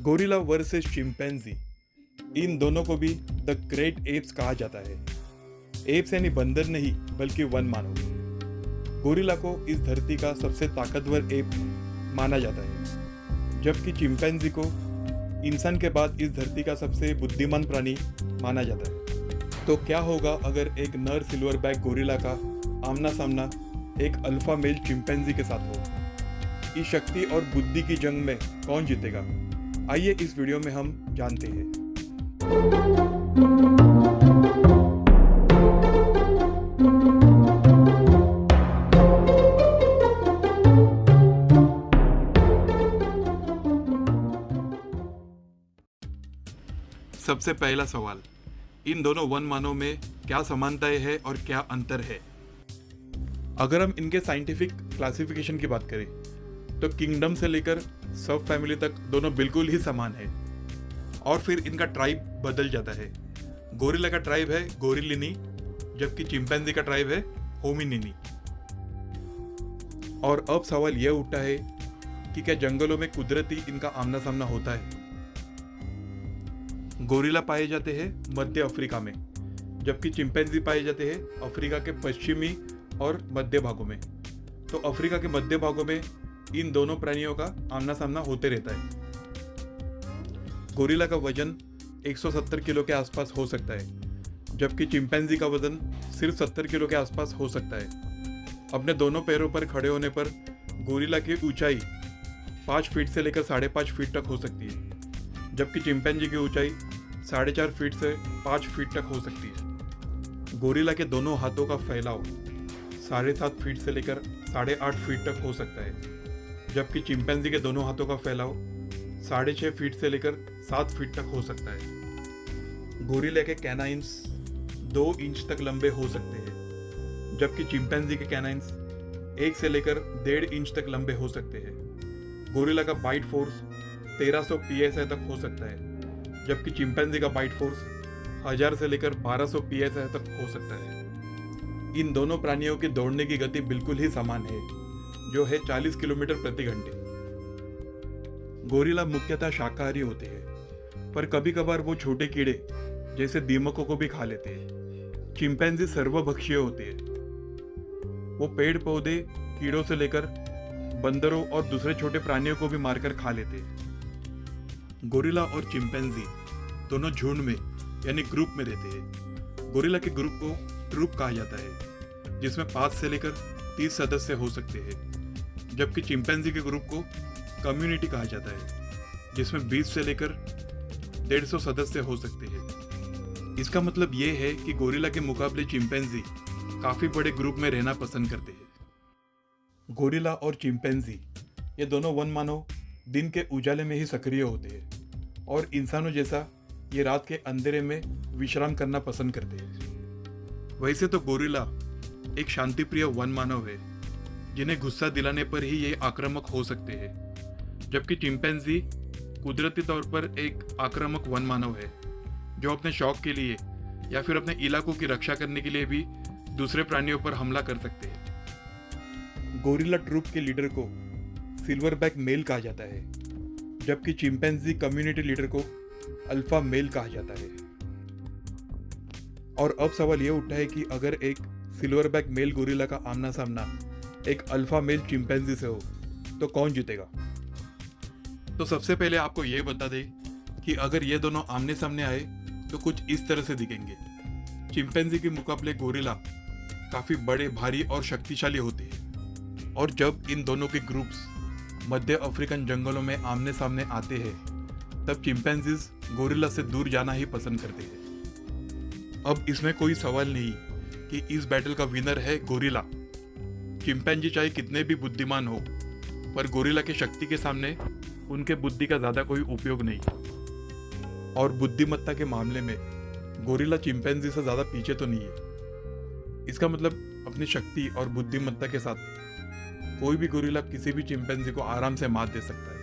Gorilla versus chimpanzee, इन दोनों को भी द ग्रेट एप्स कहा जाता है। एप्स यानी बंदर नहीं बल्कि वन मानव। गोरिल्ला को इस धरती का सबसे ताकतवर एप माना जाता है, जबकि चिंपैंजी को इंसान के बाद इस धरती का सबसे बुद्धिमान प्राणी माना जाता है। तो क्या होगा अगर एक नर सिल्वरबैक गोरिल्ला का आमना सामना एक अल्फा मेल चिंपैंजी के साथ हो? इस शक्ति और बुद्धि की जंग में कौन जीतेगा? आइए इस वीडियो में हम जानते हैं। सबसे पहला सवाल, इन दोनों वन मानव में क्या समानताएं है और क्या अंतर है? अगर हम इनके साइंटिफिक क्लासिफिकेशन की बात करें तो किंगडम से लेकर सब फैमिली तक दोनों बिल्कुल ही समान है। और फिर इनका ट्राइब बदल जाता है। गोरिल्ला का ट्राइब है गोरिलिनी, जबकि चिंपैंजी का ट्राइब है होमिनिनी। और अब सवाल यह उठता है कि क्या जंगलों में कुदरती इनका आमना सामना होता है? गोरिल्ला पाए जाते हैं मध्य अफ्रीका में, जबकि चिंपैंजी पाए जाते हैं अफ्रीका के पश्चिमी और मध्य भागों में। तो अफ्रीका के मध्य भागों में इन दोनों प्राणियों का आमना सामना होते रहता है। गोरिल्ला का वजन 170 किलो के आसपास हो सकता है, जबकि चिंपैंजी का वजन सिर्फ 70 किलो के आसपास हो सकता है। अपने दोनों पैरों पर खड़े होने पर गोरिल्ला की ऊंचाई 5 फीट से लेकर 5.5 फीट तक हो सकती है, जबकि चिंपैंजी की ऊंचाई 4.5 फीट से 5 फीट तक हो सकती है। गोरिल्ला के दोनों हाथों का फैलाव 7.5 फीट से लेकर 8.5 फीट तक हो सकता है, जबकि चिंपैंजी के दोनों हाथों का फैलाव 6.5 फीट से लेकर 7 फीट तक हो सकता है। गोरिल्ला के कैनाइन्स 2 इंच तक लंबे हो सकते हैं, जबकि चिंपैंजी के कैनाइन्स 1 से लेकर 1.5 इंच तक लंबे हो सकते हैं। गोरिल्ला का बाइट फोर्स 1300 psi तक हो सकता है, जबकि चिंपैंजी का बाइट फोर्स 1000 से लेकर 1200 psi तक हो सकता है। इन दोनों प्राणियों की दौड़ने की गति बिल्कुल ही समान है, जो है 40 किलोमीटर प्रति घंटे। गोरिल्ला मुख्यतः शाकाहारी होते हैं, पर कभी कभार वो छोटे कीड़े जैसे दीमकों को भी खा लेते हैं। चिंपैंजी सर्वभक्षीय होते हैं। वो पेड़ पौधे, कीड़ों से लेकर बंदरों और दूसरे छोटे प्राणियों को भी मारकर खा लेते हैं। गोरिल्ला और चिंपैंजी दोनों झुंड में यानी ग्रुप में रहते हैं। गोरिल्ला के ग्रुप को ट्रूप कहा जाता है, जिसमें 5 से लेकर 30 सदस्य हो सकते हैं, जबकि चिंपैंजी के ग्रुप को कम्युनिटी कहा जाता है, जिसमें 20 से लेकर 150 सदस्य हो सकते हैं। इसका मतलब ये है कि गोरिल्ला के मुकाबले चिंपैंजी काफी बड़े ग्रुप में रहना पसंद करते हैं। गोरिल्ला और चिंपैंजी ये दोनों वन मानव दिन के उजाले में ही सक्रिय होते हैं, और इंसानों जैसा ये रात के अंधेरे में विश्राम करना पसंद करते हैं। वैसे तो गोरिल्ला एक शांतिप्रिय वन मानव है, जिन्हें गुस्सा दिलाने पर ही ये आक्रामक हो सकते हैं, जबकि चिंपैंजी कुदरती तौर पर एक आक्रामक वन मानव है, जो अपने शौक के लिए या फिर अपने इलाकों की रक्षा करने के लिए भी दूसरे प्राणियों पर हमला कर सकते हैं। गोरिल्ला ट्रूप के लीडर को सिल्वरबैक मेल कहा जाता है, जबकि चिंपैंजी कम्युनिटी लीडर को अल्फा मेल कहा जाता है। और अब सवाल यह उठता है कि अगर एक सिल्वरबैक मेल गोरिल्ला का आमना सामना एक अल्फा मेल चिंपैंजी से हो तो कौन जीतेगा? तो सबसे पहले आपको यह बता दें कि अगर ये दोनों आमने सामने आए तो कुछ इस तरह से दिखेंगे। चिंपैंजी के मुकाबले गोरिल्ला काफी बड़े, भारी और शक्तिशाली होते हैं, और जब इन दोनों के ग्रुप्स मध्य अफ्रीकन जंगलों में आमने सामने आते हैं तब चिंपैंजीज गोरिल्ला से दूर जाना ही पसंद करते हैं। अब इसमें कोई सवाल नहीं कि इस बैटल का विनर है गोरिल्ला। चिंपैंजी चाहे कितने भी बुद्धिमान हो, पर गोरिल्ला की शक्ति के सामने उनके बुद्धि का ज्यादा कोई उपयोग नहीं। और बुद्धिमत्ता के मामले में गोरिल्ला चिंपैंजी से ज्यादा पीछे तो नहीं है। इसका मतलब अपनी शक्ति और बुद्धिमत्ता के साथ कोई भी गोरिल्ला किसी भी चिंपैंजी को आराम से मात दे सकता है।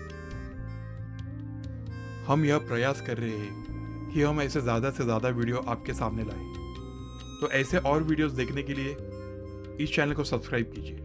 हम यह प्रयास कर रहे हैं कि हम ऐसे ज़्यादा से ज़्यादा वीडियो आपके सामने लाएं। तो ऐसे और वीडियोस देखने के लिए इस चैनल को सब्सक्राइब कीजिए।